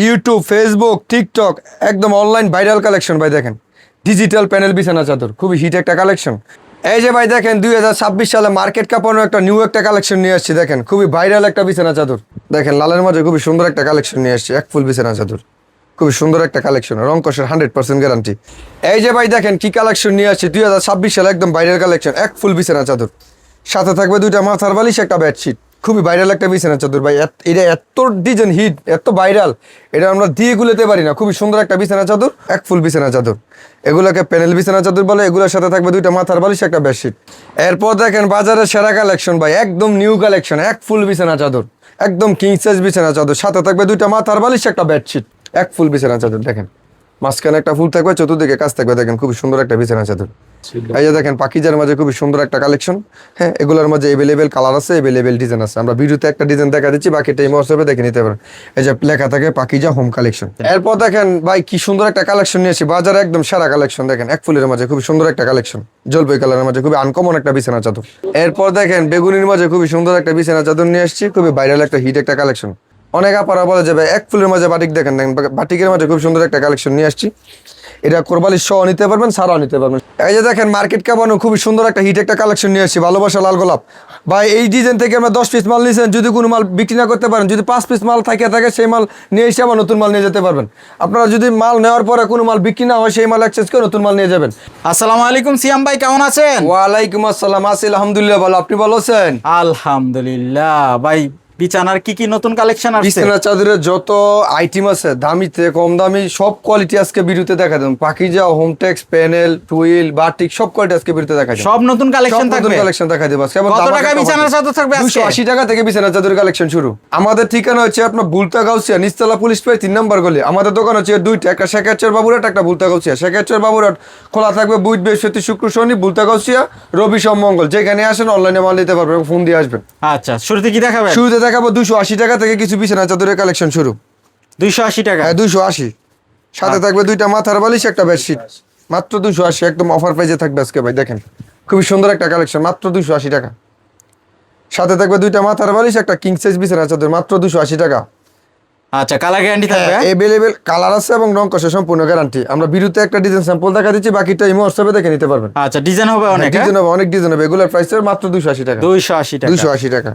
YouTube, Facebook, TikTok একদম online viral collection ভাই দেখেন। ডিজিটাল প্যানেল বিছানা চাদর খুবই হিট একটা কালেকশন। এই যে ভাই দেখেন 2026 সালে মার্কেট কাঁপানো একটা নিউ একটা কালেকশন নিয়ে আসছি। দেখেন খুবই ভাইরাল একটা বিছানা চাদর। দেখেন লালের মাঝে খুবই সুন্দর একটা কালেকশন নিয়ে আসছি, এক ফুল বিছানা চাদর। খুবই সুন্দর একটা কালেকশন, রং কষের 100% গ্যারান্টি। এই যে ভাই দেখেন কি কালেকশন নিয়ে আসছি 2026 সালে একদম ভাইরাল কালেকশন, এক ফুল বিছানা চাদর। সাথে থাকবে দুইটা মাথার বালিশ, একটা বেডশিট। খুবই ভাইরাল একটা বিছানা চাদর ভাই, এটা এত ডিজাইন হিট, এত ভাইরাল, এটা আমরা দিয়ে গুলোতে পারি না। খুবই সুন্দর একটা বিছানা চাদর, এক ফুল বিছানা চাদর। এগুলোকে প্যানেল বিছানা চাদর বলে। এগুলোর সাথে থাকবে দুইটা মাথার বালিশ, একটা বেডশিট। এরপর দেখেন বাজারের সেরা কালেকশন ভাই, একদম নিউ কালেকশন, এক ফুল বিছানা চাদর, একদম কিং সাইজ বিছানা চাদর। সাথে থাকবে দুইটা মাথার বালিশ, একটা বেডশিট, এক ফুল বিছানা চাদর। দেখেন মাঝখানে একটা ফুল থাকবে, চতুর্দিকে কাজ থাকবে। দেখেন খুবই সুন্দর একটা বিছানা চাদর। এই যে দেখেন পাকিজার মাঝে খুবই সুন্দর একটা কালেকশন। হ্যাঁ, এগুলোর মাঝে এভেলেবেল কালার আছে, এভেলেবেল ডিজাইন আছে। আমরা ভিডিওতে একটা ডিজাইন দেখা দিচ্ছি, বাকিটা এই হোয়াটসঅ্যাপে দেখে নিতে পারেন। এই যে লেখা থাকে পাকিজা হোম কালেকশন। এরপর দেখেন ভাই কি সুন্দর একটা কালেকশন নিয়েছি, বাজারে একদম সেরা কালেকশন। দেখেন এক ফুলের মাঝে খুবই সুন্দর একটা কালেকশন, জলপাই কালারের মাঝে খুবই আনকমন একটা বিছানা চাদর। এরপর দেখেন বেগুনির মাঝে খুবই সুন্দর একটা বিছানা চাদর নিয়ে আসছি, খুবই ভাইরাল একটা হিট একটা কালেকশন। অনেক আপারা বলে যাবে এক ফুলের মাঝে বাটিক। দেখেন বাটিকের মাঝে খুব সুন্দর একটা কালেকশন নিয়ে আসছি। এটা কোরবালির সহ নিতে পারবেন, সারাও নিতে পারবেন। এই যে দেখেন মার্কেট কাঁপানো খুবই সুন্দর একটা হিট একটা কালেকশন নিয়ে আসছি, ভালোবাসা লাল গোলাপ। ভাই এই ডিজাইন থেকে আমরা 10 পিস মাল নিয়েছেন, যদি কোনো মাল বিক্রি না করতে পারেন, যদি 5 পিস মাল থাকে সেই মাল নিয়ে এসে আবার নতুন মাল নিয়ে যেতে পারবেন। আপনারা যদি মাল নেওয়ার পরে কোনো মাল বিক্রি না হয়, সেই মাল এক্সচেঞ্জ করে নতুন মাল নিয়ে যাবেন। আসসালামু আলাইকুম সিয়াম ভাই, কেমন আছেন? ওয়ালাইকুম আসসালাম, আছি আলহামদুলিল্লাহ ভালো। আপনি ভালো আছেন? আলহামদুলিল্লাহ। ভাই বিছানার কি কি নতুন কালেকশন আসছে? বিছানা চাদরের যত আইটেম আছে, দামি থেকে কম দামি সব কোয়ালিটি আজকে ভিডিওতে দেখা দেব। Pakiza, Hometex, panel, twill, batik সব কোয়ালিটি আজকে ভিডিওতে দেখা দেব। সব নতুন কালেকশন থাকবে। নতুন কালেকশন দেখা দেব আজকে। কত টাকা বিছানার চাদর থাকবে আজকে? 280 টাকা থেকে বিছানা চাদরের কালেকশন শুরু। আমাদের ঠিকানা হচ্ছে আপনার বুলতা গাউসিয়া, নিচতলা পুলিশ পাড়া 3 নম্বর গলি। আমাদের দোকান হচ্ছে দুইটা, একটা শেখাচর বাবুরহাট, একটা বুলতা গাউসিয়া। শেখাচর বাবুরহাট খোলা থাকবে বুধ, বৃহস্পতি, শুক্র, শনি। বুলতা গাউসিয়া রবি, সোম, মঙ্গল। যেখানে আসেন অনলাইনে মাল নিতে পারবেন, ফোন দিয়ে আসবেন। আচ্ছা, শুরুতে কি দেখাবেন? শুরুতে দেখাবো 280 টাকা থেকে কিছু বিছানা চাদরের কালেকশন শুরু। 280 টাকা? হ্যাঁ 280। সাথে থাকবে দুইটা মাথার বালিশ, একটা বেডশিট, মাত্র 280। একদম অফার প্রাইসে থাকবে আজকে ভাই। দেখেন খুবই সুন্দর একটা কালেকশন, মাত্র 280 টাকা। সাথে থাকবে দুইটা মাথার বালিশ, একটা কিং সাইজ বিছানা চাদর, মাত্র 280 টাকা। আচ্ছা, কালার গ্যারান্টি থাকবে? এভেলেবেল কালার আছে এবং রং কষে সম্পূর্ণ গ্যারান্টি। আমরা ভিডিওতে একটা ডিজাইন স্যাম্পল দেখা দিচ্ছি, বাকিটা ইমো হোয়াটসঅ্যাপে দেখে নিতে পারবেন। আচ্ছা, ডিজাইন হবে অনেক? ডিজাইন হবে, অনেক ডিজাইন হবে। এগুলোর প্রাইস মাত্র 280 টাকা। 280 টাকা? 280 টাকা।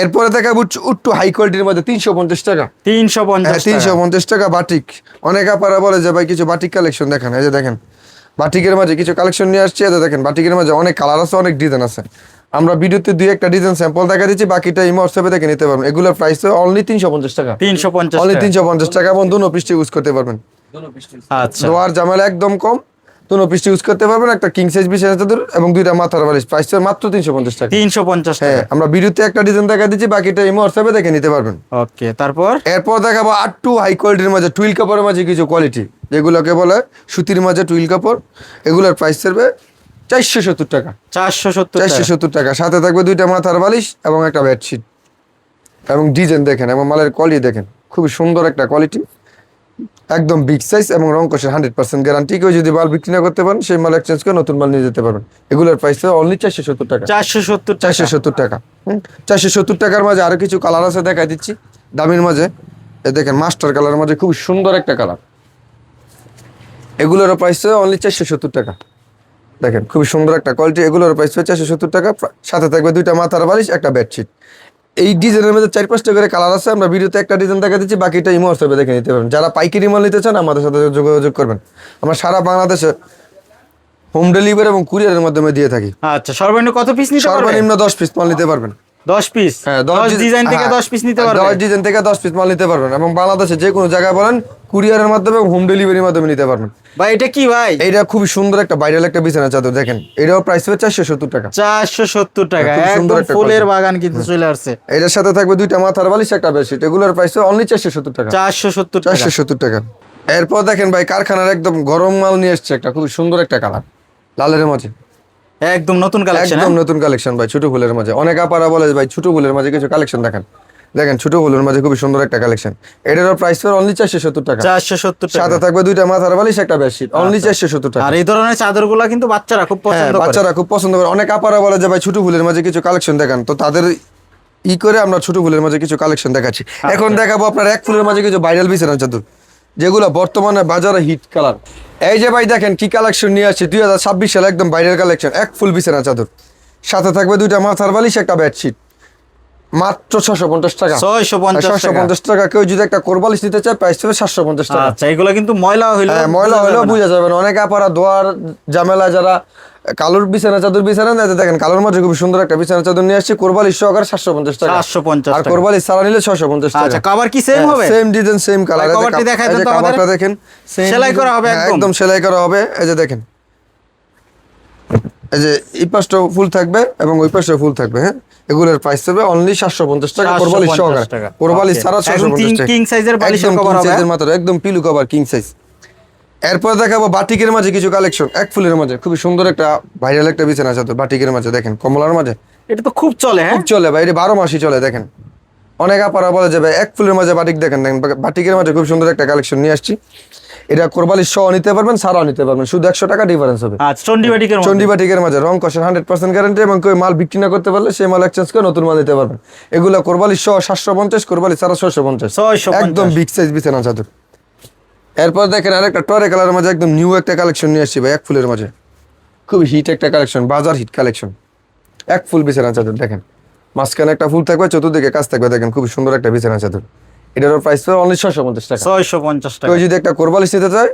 এরপরে দেখাবো উট্টু হাই কোয়ালিটির মধ্যে 350 টাকা। 350 টাকা বাটিক। অনেক আপারা বলে যে ভাই কিছু বাটিক কালেকশন দেখান। এই যে দেখেন বাটিকের মাঝে কিছু কালেকশন নিয়ে আসছে। এই যে দেখেন বাটিকের মাঝে অনেক কালার আছে, অনেক ডিজাইন আছে। আমরা ভিডিওতে দুই একটা ডিজাইন স্যাম্পল দেখা দিচ্ছি, বাকিটা ইমো হোয়াটসঅ্যাপে দেখে নিতে পারবেন। এগুলোর প্রাইস অনলি 350 টাকা। 350 অনলি 350 টাকা এবং দুনো পৃষ্ঠে ইউজ করতে পারবেন। আচ্ছা, দোয়ার জামালা একদম কম, দুনো পৃষ্ঠে ইউজ করতে পারবেন। একটা কিং সাইজ বিছানা চাদর এবং দুইটা মাথার বালিশ, প্রাইস মাত্র 350 টাকা। 350 টাকা? হ্যাঁ, আমরা ভিডিওতে একটা ডিজাইন দেখা দিচ্ছি, বাকিটা ইমো হোয়াটসঅ্যাপে দেখে নিতে পারবেন। ওকে, তারপর এরপর দেখাবো আটটু হাই কোয়ালিটির মাঝে টুইল কাপড়ের মাঝে কিছু কোয়ালিটি, যেগুলোকে বলে সুতির মাঝে টুইল কাপড়। এগুলোর প্রাইস থাকবে 470 টাকা। 470 টাকা। সাথে থাকবে দুইটা মাথার বালিশ এবং একটা বেডশিট। এবং ডিজাইন দেখেন এবং মালের কোয়ালিটি দেখেন, খুবই সুন্দর একটা কোয়ালিটি, একদম বিগ সাইজ এবং রং কষের 100% গ্যারান্টি। কেউ যদি মাল বিক্রি না করতে পারেন, সেই মাল এক্সচেঞ্জ করে নতুন মাল নিয়ে যেতে পারবেন। এগুলোর প্রাইস অনলি 470 টাকা। 470 টাকা। 470 টাকার মাঝে আরো কিছু কালার আছে, দেখা দিচ্ছি দামির মাঝে। দেখেন মাস্টার কালারের মাঝে খুবই সুন্দর একটা কালার। এগুলোর প্রাইস অনলি 470 টাকা। দেখেন খুবই সুন্দর একটা কোয়ালিটি। এগুলোর প্রাইস 470 টাকা। সাথে থাকবে দুইটা মাথার বালিশ, একটা বেডশিট। এই ডিজাইনের মধ্যে 4-5টা করে কালার আছে। আমরা ভিডিওতে একটা ডিজাইন দেখা দিচ্ছি, বাকিটা ইমো হোয়াটসঅ্যাপে দেখে নিতে পারবেন। যারা পাইকারি মাল নিতে চান আমাদের সাথে যোগাযোগ করবেন। আমরা সারা বাংলাদেশে হোম ডেলিভারি এবং কুরিয়ারের মাধ্যমে দিয়ে থাকি। আচ্ছা, সর্বনিম্ন কত পিস নিতে পারবেন? সর্বনিম্ন 10 পিস মাল নিতে পারবেন। 10 পিস? হ্যাঁ, 10 ডিজাইন থেকে 10 পিস নিতে পারবেন। 10 ডিজাইন থেকে 10 পিস মাল নিতে পারবেন এবং বাংলাদেশে যে কোনো জায়গায় বলেন কুরিয়ারের মাধ্যমে এবং হোম ডেলিভারির মাধ্যমে নিতে পারবেন। ভাই এটা কি ভাই? এটা খুবই সুন্দর একটা ভাইরাল একটা বিছানা চাদর। দেখেন এটাও প্রাইস হবে 470 টাকা। 470 টাকা? খুব সুন্দর একদম একটা ফুলের বাগান কিন্তু চলে আসছে। এটার সাথে থাকবে দুইটা মাথার বালিশ, একটা বেডশিট। এগুলোর প্রাইস অনলি 470 টাকা। 470 টাকা। এরপর দেখেন ভাই কারখানার একদম গরম মাল নিয়ে এসছে, একটা খুব সুন্দর একটা কালার লালের মাঝে, একদম নতুন কালেকশন। একদম নতুন কালেকশন ভাই, ছোট ফুলের মাঝে। অনেক আপারা বলে ভাই ছোট ফুলের মাঝে কিছু কালেকশন দেখান। দেখেন ছোট ফুলের মাঝে খুবই সুন্দর একটা কালেকশন। এটারও প্রাইস অনলি 470 টাকা। 470 টাকা। সাথে থাকবে দুইটা মাথার বালিশ, একটা বেডশিট, অনলি 470 টাকা। আর এই ধরনের চাদরগুলো কিন্তু বাচ্চারা খুব পছন্দ করে। বাচ্চারা খুব পছন্দ করে। অনেক আপারা বলে যে ভাই ছোট ফুলের মাঝে কিছু কালেকশন দেখান, তো তাদের ই করে আমরা ছোট ফুলের মাঝে কিছু কালেকশন দেখাচ্ছি। এখন দেখাবো আপনার এক ফুলের মাঝে কিছু ভাইরাল বিছানা চাদর, যেগুলো বর্তমানে বাজারে হিট কালার। এই যে ভাই দেখেন কি কালেকশন নিয়ে আসছে 2026 সালে, একদম ভাইরাল কালেকশন। এক ফুল বিছানা চাদর, সাথে থাকবে দুইটা মাথার বালিশ, একটা বেডশিট, মাত্র 650 টাকা। 650 টাকা। কেউ যদি একটা কোরবালিশ নিতে চায় প্রাইস হবে 750 টাকা। আচ্ছা, এগুলো কিন্তু ময়লা হইলো, হ্যাঁ, ময়লা হলেও বোঝা যাবে না। অনেকে আপারা দোয়ার ঝামেলা যারা কালোর বিছানা চাদর বিছানা না, দেখেন কালোর মাঝে খুব সুন্দর একটা বিছানা চাদর নিয়ে আসছে, কোরবালিশ সহকারে 750 টাকা। 750 আর টাকা। কোরবালিশ ছাড়া নিলে 650 টাকা। আচ্ছা, কভার কি সেম হবে? Same design, same colour. কভারটি দেখাই দেন তো আমাদের। কভারটা দেখেন, সেলাই করা হবে একদম। একদম সেলাই করা হবে। এই যে দেখেন, এই যে এই পাশটাও ফুল থাকবে এবং ওই পাশটাও ফুল থাকবে। হ্যাঁ, এগুলোর প্রাইস হবে অনলি 750 টাকা, কোরবালিশ 750 সহকারে। টাকা। কোরবালিশ Okay. ছাড়া একদম 650 টাকা। কিং সাইজের বালিশের একদম কভার king হবে। size এর মাত্র, একদম পিলু কভার কিং সাইজ। এরপর দেখাবো বাটিকের মাঝে কিছু কালেকশন, এক ফুলের মাঝে খুবই সুন্দর একটা ভাইরাল একটা বিছানা চাদর বাটিকের মাঝে। দেখেন কমলার মাঝে এটা তো খুব চলে। হ্যাঁ, খুব চলে ভাই, এটা 12 মাসই চলে। দেখেন অনেক আপারা বলে যাবে এক ফুলের মাঝে বাটিক। দেখেন বাটিকের মাঝে খুব সুন্দর একটা কালেকশন নিয়ে আসছি। এটা কোরবালিশ সহ নিতে পারবেন, সারাও নিতে পারবেন, শুধু 100 টাকা ডিফারেন্স হবে। আচ্ছা, চন্ডিবাটিকের মধ্যে। চন্ডিবাটিকের মাঝে রং কষের 100% গ্যারান্টি, এবং কেউ মাল বিক্রি না করতে পারলে সেই মাল এক্সচেঞ্জ করে নতুন মাল দিতে পারবেন। এগুলো কোরবালিশ সহ 750, কোরবালিশ ছাড়া 650। 650 একদম বিগ সাইজ বিছানা চাদর। এরপর দেখেন আরেকটা টরে কালারের মাঝে একদম নিউ একটা কালেকশন নিয়ে আসছি ভাই, এক ফুলের মাঝে খুবই হিট একটা কালেকশন, বাজার হিট কালেকশন। এক ফুল বিছানা চাদর দেখেন, মাঝখানে একটা ফুল থাকবে, চতুর্দিকে কাজ থাকবে। দেখেন খুবই সুন্দর একটা বিছানা চাদর। এটার প্রাইস পড়বে অনলি 650 টাকা। 650 টাকা। কেউ যদি একটা কোরবালিশ নিতে চায়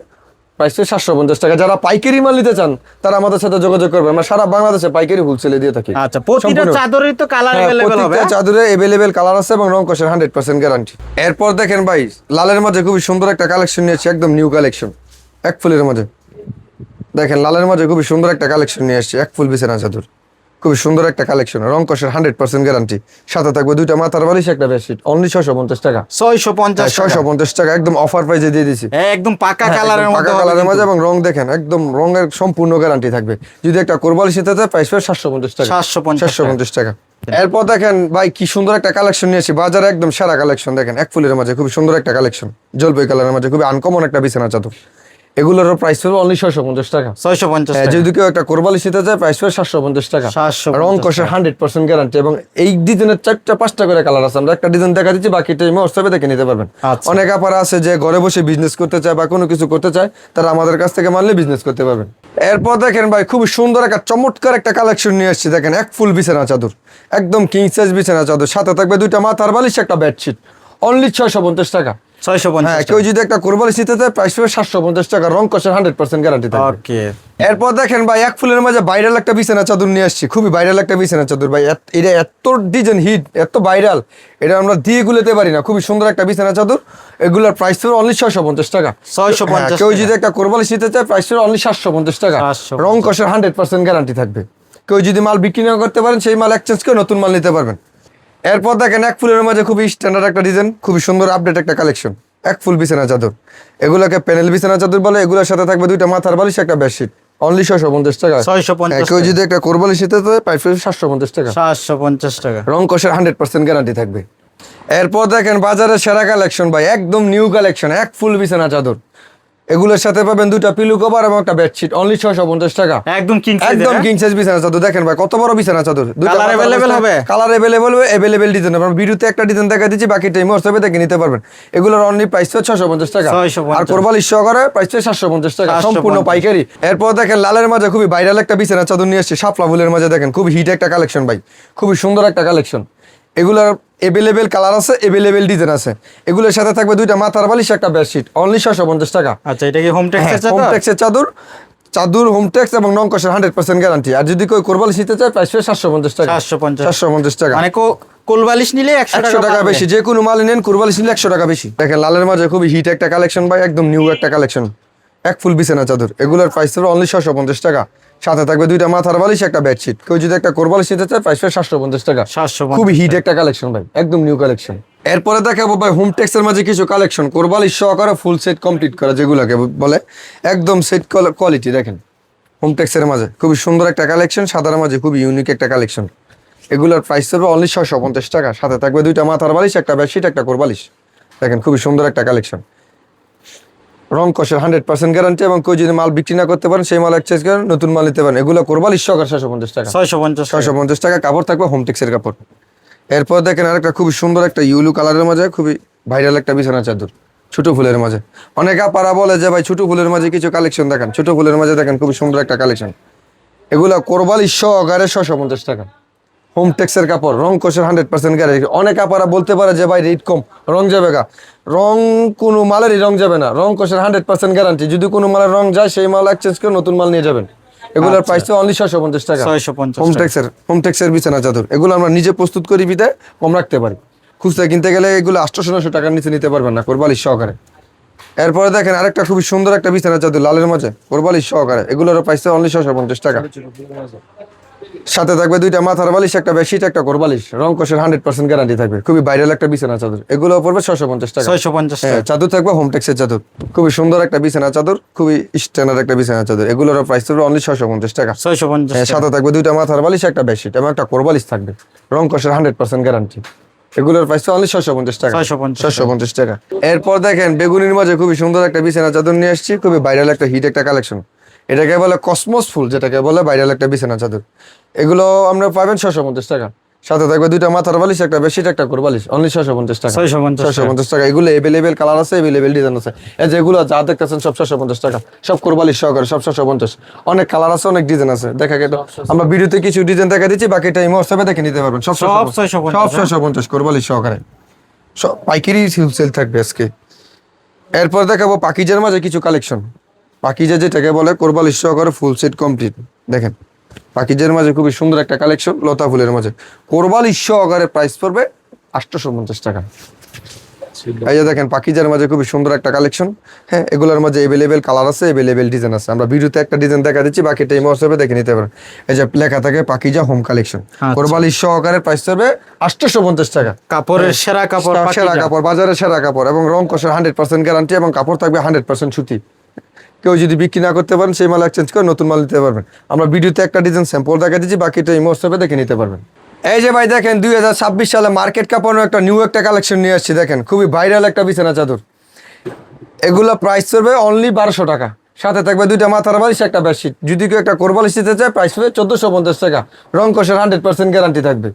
প্রাইস পড়বে 750 টাকা। যারা পাইকারি মাল নিতে চান তারা আমাদের সাথে যোগাযোগ করবে, আমরা সারা বাংলাদেশে পাইকারি হোলসেলে দিয়ে থাকি। আচ্ছা, প্রতিটা সম্পূর্ণ। চাদরেই তো কালার হ্যাঁ, अवेलेबल হবে। প্রত্যেকটা চাদরে अवेलेबल কালার আছে এবং রং কষের 100% গ্যারান্টি। এরপর দেখেন ভাই লালের মাঝে খুবই সুন্দর একটা কালেকশন নিয়েছি, একদম নিউ কালেকশন। এক ফুলের মাঝে দেখেন লালের মাঝে খুবই সুন্দর একটা কালেকশন নিয়ে আসছে, এক ফুল বিছানা চাদর, খুবই সুন্দর একটা কালেকশন, রং কষের 100% গ্যারান্টি, সাথে থাকবে দুইটা মাথার বালিশ, একটা বেডশিট, অনলি 650 টাকা। 650 টাকা। 650 টাকা একদম অফার প্রাইসে দিয়ে দিছি। একদম পাকা হ্যাঁ, কালারের একদম মধ্যে পাকা হবে কালারের কিন্তু। মাঝে, এবং রং দেখেন একদম রঙের সম্পূর্ণ গ্যারান্টি থাকবে। যদি একটা কোরবালিশ নিতে চায় প্রাইস পড়বে 750 টাকা। 750 টাকা। এরপর দেখেন ভাই কি সুন্দর একটা কালেকশন নিয়েছি, বাজারে একদম সেরা কালেকশন। দেখেন এক ফুলের মাঝে খুবই সুন্দর একটা কালেকশন, জলপাই কালারের মাঝে খুবই আনকমন একটা বিছানা চাদর। এগুলোর প্রাইস পড়বে অনলি 650 টাকা। 650 হ্যাঁ, টাকা। যদি কেউ একটা কোরবালিশ নিতে চায় প্রাইস পড়বে 750 টাকা। 750 রং কষের 100% গ্যারান্টি, এবং এই ডিজাইনের 4টা-5টা করে কালার আছে। আমরা একটা ডিজাইন দেখা দিচ্ছি, বাকিটা হোয়াটসঅ্যাপে দেখে নিতে পারবেন। আচ্ছা। অনেক আপারা আছে যে ঘরে বসে বিজনেস করতে চায় বা কোনো কিছু করতে চায়, তারা আমাদের কাছ থেকে মানলে বিজনেস করতে পারবেন। এরপর দেখেন ভাই খুবই সুন্দর একটা চমৎকার একটা কালেকশন নিয়ে আসছি। দেখেন এক ফুল বিছানা চাদর, একদম কিং সাইজ বিছানা চাদর, সাথে থাকবে দুইটা মাথার বালিশ, একটা বেডশিট, অনলি 650 টাকা। 650 হ্যাঁ, টাকা। কেউ যদি একটা কোরবালিশ নিতে চায় প্রাইস পড়বে 750 টাকা, রং কষের 100% গ্যারান্টি থাকবে। ওকে। এরপর দেখেন ভাই এক ফুলের মাঝে ভাইরাল একটা বিছানা চাদর নিয়ে আসছি, খুবই ভাইরাল একটা বিছানা চাদর ভাই। এটা এত ডিজাইন হিট, এত ভাইরাল, এটা আমরা দিয়ে গুলোতে পারি না। খুবই সুন্দর একটা বিছানা চাদর, এগুলোর প্রাইস পড়বে অনলি 650 টাকা। 650 হ্যাঁ, কেউ যদি একটা কোরবালিশ নিতে চায় প্রাইস পড়বে অনলি 750 টাকা, 750 রং কষের 100% গ্যারান্টি থাকবে। কেউ যদি মাল বিক্রি না করতে পারেন সেই মাল এক্সচেঞ্জ করে নতুন মাল নিতে পারবেন। এরপর দেখেন এক ফুলের মাঝে খুবই স্ট্যান্ডার্ড একটা ডিজাইন, খুবই সুন্দর আপডেট একটা কালেকশন, এক ফুল বিছানা চাদর। এগুলোকে প্যানেল বিছানা চাদর বলে। এগুলোর সাথে থাকবে দুইটা মাথার বালিশ, একটা বেডশিট, অনলি 650 টাকা। 650 হ্যাঁ, কেউ যদি একটা কোরবালিশ নিতে চায় প্রাইস 750 টাকা, 750 টাকা। রং কষের 100% গ্যারান্টি থাকবে। এরপর দেখেন বাজারের সেরা কালেকশন ভাই, একদম নিউ কালেকশন, এক ফুল বিছানা চাদর। এগুলোর সাথে পাবেন দুইটা পিলো কভার এবং একটা বেডশিট, অনলি 650 টাকা। একদম কিং সাইজ। একদম কিং সাইজ বিছানা চাদর। দেখেন ভাই কত বড় বিছানা চাদর, Colour available হবে? কালার अवेलेबल হবে, अवेलेबल ডিজাইন হবে। আমরা ভিডিওতে একটা ডিজাইন দেখা দিচ্ছি, বাকি টাইম হোয়াটসঅ্যাপে দেখে নিতে পারবেন। এগুলোর অনলি প্রাইস 650 টাকা, 650 আর কোরবালিশ সহকারে প্রাইস 750 টাকা, 750 সম্পূর্ণ পাইকারি। এরপর দেখেন লালের মাঝে খুবই ভাইরাল একটা বিছানা চাদর নিয়ে আসছে, শাপলা ফুলের মাঝে। দেখেন খুবই হিট একটা কালেকশন ভাই, খুবই সুন্দর একটা কালেকশন। এগুলোর अवेलेबल কালার আছে, अवेलेबल ডিজাইন আছে। এগুলোর সাথে থাকবে দুইটা মাথার বালিশ, একটা বেডশিট, অনলি 650 টাকা। আচ্ছা, এটা কি হোম টেক্সের হোম চাদর? টেক্সের চাদর, চাদর হোম টেক্স এবং নং কষের 100% গ্যারান্টি। আর যদি কেউ কোরবালিশ নিতে চায় প্রাইস 750 টাকা। 750 টাকা, মানে কোলবালিশ নিলে 100 100 টাকা বাড়বে। বেশি। যে কোনো মাল নেন কোরবালিশ নিলে 100 টাকা বেশি। দেখেন লালের মাঝে খুবই হিট একটা কালেকশন ভাই, একদম নিউ একটা কালেকশন, এক ফুল বিছানা চাদর। এগুলোর প্রাইস হবে অনলি 650 টাকা, সাথে থাকবে দুইটা মাথার বালিশ, একটা বেডশিট। কেউ যদি একটা কোরবালিশ নিতে চায় প্রাইস 750 টাকা। 750 খুবই হিট একটা কালেকশন ভাই, একদম নিউ কালেকশন। এরপরে দেখাবো ভাই হোম টেক্সের মাঝে কিছু কালেকশন, কোরবালিশ সহকারে ফুল সেট কমপ্লিট করা, যেগুলোকে বলে একদম সেট কোয়ালিটি। দেখেন হোম টেক্সের মাঝে খুবই সুন্দর একটা কালেকশন, সাদার মাঝে খুবই ইউনিক একটা কালেকশন। এগুলোর প্রাইস হবে অনলি 650 টাকা, সাথে থাকবে দুইটা মাথার বালিশ, একটা বেডশিট, একটা কোরবালিশ। দেখেন খুবই সুন্দর একটা কালেকশন, রং কষের 100% গ্যারান্টি, এবং কেউ যদি মাল বিক্রি না করতে পারেন সেই মাল এক্সচেঞ্জ করে নতুন মাল নিতে পারেন। এগুলো কোরবালিশ সহকারে 650 টাকা। 650 টাকা। 650 টাকা, কাপড় থাকবে হোম টেক্সের কাপড়। এরপর দেখেন আরেকটা খুবই সুন্দর একটা ইউলু কালারের মাঝে খুবই ভাইরাল একটা বিছানা চাদর, ছোট ফুলের মাঝে। অনেক আপারা বলে যে ভাই ছোট ফুলের মাঝে কিছু কালেকশন দেখান, ছোট ফুলের মাঝে দেখেন খুবই সুন্দর একটা কালেকশন। এগুলা কোরবালি সহকারে 650 টাকা। হোম টেক্সের কাপড়, রং কোষের 100% গ্যারান্টি। অনেক আপারা বলতে পারে যে ভাই রেট কম, রং যাবে গা। রং কোনো মালেরই রং যাবে না, রং কোষের 100% গ্যারান্টি। যদি কোনো মালের রং যায় সেই মাল এক্সচেঞ্জ করে নতুন মাল নিয়ে যাবেন। এগুলোর প্রাইস তো অনলি 650 টাকা। 650 হোম টেক্সের বিছানা চাদর, এগুলো আমরা নিজে প্রস্তুত করি বিদায় কম রাখতে পারি। খুচরা কিনতে গেলে এগুলো 800-900 টাকার নিচে নিতে পারবেন না কোরবালিশ সহকারে। এরপরে দেখেন আরেকটা খুবই সুন্দর একটা বিছানা চাদর লালের মাঝে কোরবালিশ সহকারে, এগুলোর প্রাইস তো অনলি 650 টাকা। সাথে থাকবে দুইটা মাথার বালিশ, একটা বেডশিট, একটা কোরবালিশ, রং কোষের 100% গ্যারান্টি থাকবে। খুবই ভাইরাল একটা বিছানা চাদর, এগুলো পড়বে 650 টাকা। 650 হ্যাঁ, চাদর থাকবে হোম টেক্সের চাদর, খুবই সুন্দর একটা বিছানা চাদর, খুবই স্ট্যান্ডার্ড একটা বিছানা চাদর। এগুলোর প্রাইস থাকবে অনলি 650 টাকা। 650 হ্যাঁ, সাথে থাকবে দুইটা মাথার বালিশ, একটা বেডশিট এবং একটা কোরবালিশ থাকবে, রং কোষের 100% গ্যারান্টি। এগুলোর প্রাইস অনলি 650 টাকা। 650 টাকা। এরপর দেখেন বেগুনির মাঝে খুবই সুন্দর একটা বিছানা চাদর নিয়ে আসছি, খুবই ভাইরাল একটা হিট একটা কালেকশন। এটাকে বলে কসমোস ফুল, যেটাকে বলে ভাইরাল একটা বিছানা চাদর। এগুলো আমরা পাবেন 650 টাকা। সাথে থাকবে দুইটা মাথার বালিশ, একটা বেডশিট, একটা কোরবালিশ, অনলি 650 টাকা। 650 টাকা। এগুলো এভেলেবেল কালার আছে, এভেলেবেল ডিজাইন আছে। এই যেগুলো যা দেখতেছেন সব 650 টাকা, সব কোরবালিশ সহকারে, সব 650। অনেক কালার আছে, অনেক ডিজাইন আছে। দেখা গেল আমরা ভিডিওতে কিছু ডিজাইন দেখা দিচ্ছি, বাকিটা এই হোয়াটসঅ্যাপে দেখে নিতে পারবেন। সব 650 কোরবালিশ সহকারে, সব পাইকারি সেল থাকবে আজকে। এরপর দেখাবো পাকিজার মাঝে কিছু কালেকশন। পাকিজা যেটাকে বলে কোরবালিশ সহকারে ফুল সেট কমপ্লিট। দেখেন পাকিজার মাঝে খুবই সুন্দর একটা কালেকশন, লতা ফুলের মাঝে কোরবালিশ সহকারে প্রাইস পড়বে 850 টাকা। এই যে দেখেন পাকিজার মাঝে খুবই সুন্দর একটা কালেকশন। হ্যাঁ, এগুলোর মাঝে এভেলেবেল কালার আছে, এভেলেবেল ডিজাইন আছে। আমরা ভিডিওতে একটা ডিজাইন দেখা দিচ্ছি, বাকিটা এই হোয়াটসঅ্যাপে দেখে নিতে পারেন। এই যে লেখা থাকে পাকিজা হোম কালেকশন, কোরবালিশ সহকারে প্রাইস পড়বে 850 টাকা। কাপড়ের সেরা কাপড়, সেরা কাপড়, বাজারের সেরা কাপড় এবং রং কোষের 100% গ্যারান্টি এবং কাপড় থাকবে 100% সুতি। কেউ যদি বিক্রি না করতে পারেন সেই মাল এক্সচেঞ্জ করে নতুন মাল নিতে পারবেন। আমরা ভিডিওতে একটা ডিজাইন স্যাম্পল দেখা দিচ্ছি, বাকিটা এই হোয়াটসঅ্যাপে দেখে নিতে পারবেন। এই যে ভাই দেখেন 2026 সালে মার্কেট কাপানো একটা নিউ একটা কালেকশন নিয়ে আসছি। দেখেন খুবই ভাইরাল একটা বিছানা চাদর, এগুলো প্রাইস পড়বে অনলি 1200 টাকা। সাথে থাকবে দুইটা মাথার বালিশ, একটা বেডশিট। যদি কেউ একটা কোরবালিশ নিতে চায় প্রাইস পড়বে 1450 টাকা, রং কোষের 100% গ্যারান্টি থাকবে।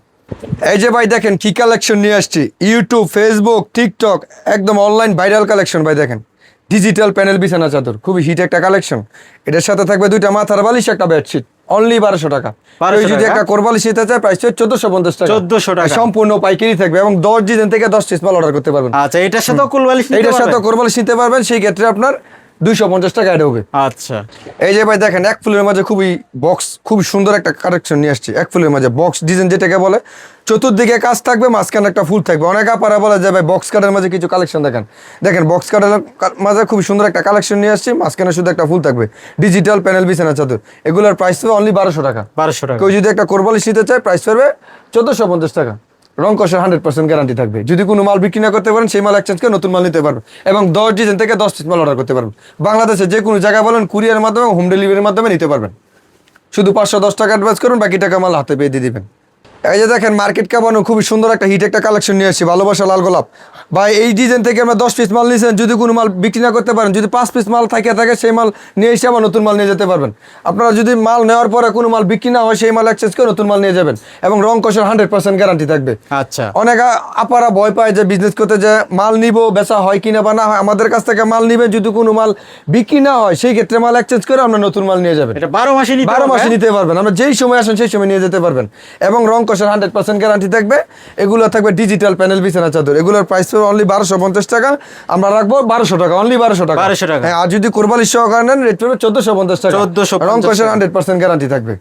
এই যে ভাই দেখেন কি কালেকশন নিয়ে আসছি, ইউটিউব, ফেসবুক, টিকটক একদম অনলাইন ভাইরাল কালেকশন। ভাই দেখেন ডিজিটাল প্যানেল বিছানা চাদর, খুবই হিট একটা কালেকশন। এটার সাথে থাকবে দুইটা মাথার বালিশ, একটা বেডশিট, অনলি 1200 টাকা। কেউ যদি একটা কোরবালিশ নিতে চায় প্রাইস 1450 টাকা। 1400 টাকা সম্পূর্ণ পাইকারি থাকবে এবং 10 ডিজাইন থেকে 10 পিস মাল অর্ডার করতে পারবেন। আচ্ছা, এটার সাথে কোরবালিশ নিতে এটার সাথে পারবেন? কোরবালিশ নিতে পারবেন, সেই ক্ষেত্রে আপনার 250 টাকা অ্যাড হবে। আচ্ছা, এই যে ভাই দেখেন এক ফুলের মাঝে খুবই বক্স, খুবই সুন্দর একটা কালেকশন নিয়ে আসছি। এক ফুলের মাঝে বক্স ডিজাইন যেটাকে বলে, চতুর্দিকে কাজ থাকবে, মাঝখানে একটা ফুল থাকবে। অনেক আপারা বলে যে ভাই বক্স কাটের মাঝে কিছু কালেকশন দেখেন। দেখেন বক্স কাটের মাঝে খুবই সুন্দর একটা কালেকশন নিয়ে আসছি, মাঝখানে শুধু একটা ফুল থাকবে। ডিজিটাল প্যানেল বিছানা চাদর, এগুলোর প্রাইস হবে অনলি 1200 টাকা। 1200 টাকা। কেউ যদি একটা কোরবালিশ নিতে চায় প্রাইস পড়বে 1450 টাকা, রং কোষের 100% গ্যারান্টি থাকবে। যদি কোনো মাল বিক্রি না করতে পারেন সেই মাল এক্সচেঞ্জ করে নতুন মাল নিতে পারবেন এবং 10 ডিজাইন থেকে 10 পিস মাল অর্ডার করতে পারবেন। বাংলাদেশে যে কোনো জায়গায় বলেন কুরিয়ার মাধ্যমে, হোম ডেলিভারির মাধ্যমে নিতে পারবেন। শুধু 510 টাকা অ্যাডভান্স করুন, বাকি টাকা মাল হাতে পেয়ে দিয়ে দিবেন। এই যে দেখেন মার্কেট কাপানো খুবই সুন্দর একটা হিট একটা কালেকশন নিয়ে আসছি, ভালোবাসা লাল গোলাপ। ভাই এই ডিজাইন থেকে আমরা 10 পিস মাল নিয়েছেন, যদি কোনো মাল বিক্রি না করতে পারেন, যদি 5 পিস মাল থাকে সেই মাল নিয়ে এসে আবার নতুন মাল নিয়ে যেতে পারবেন। আপনারা যদি মাল নেওয়ার পরে কোনো মাল বিক্রি না হয় সেই মাল এক্সচেঞ্জ করে নতুন মাল নিয়ে যাবেন এবং রং কোষের 100% গ্যারান্টি থাকবে। আচ্ছা, অনেক আপারা ভয় পায় যে বিজনেস করতে, যে মাল নিব বেচা হয় কিনা বা না হয়। আমাদের কাছ থেকে মাল নিবে, যদি কোনো মাল বিক্রি না হয় সেই ক্ষেত্রে মাল এক্সচেঞ্জ করে আমরা নতুন মাল নিয়ে যাবেন। এটা 12 মাসে নিতে 12 মাসে পারবেন? নিতে পারবেন, আমরা যেই সময় আসেন সেই সময় নিয়ে যেতে পারবেন এবং রং কোষের 100% গ্যারান্টি থাকবে। এগুলো থাকবে ডিজিটাল প্যানেল বিছানা চাদর, এগুলোর প্রাইস হবে অনলি 1250 টাকা। আমরা রাখবো 1200 টাকা, অনলি 1200 টাকা। 1200 টাকা। হ্যাঁ, আর যদি কোরবালিশ সহকারে নেন রেট পড়বে 1450 টাকা, 1450 রং কোষের 100% গ্যারান্টি থাকবে।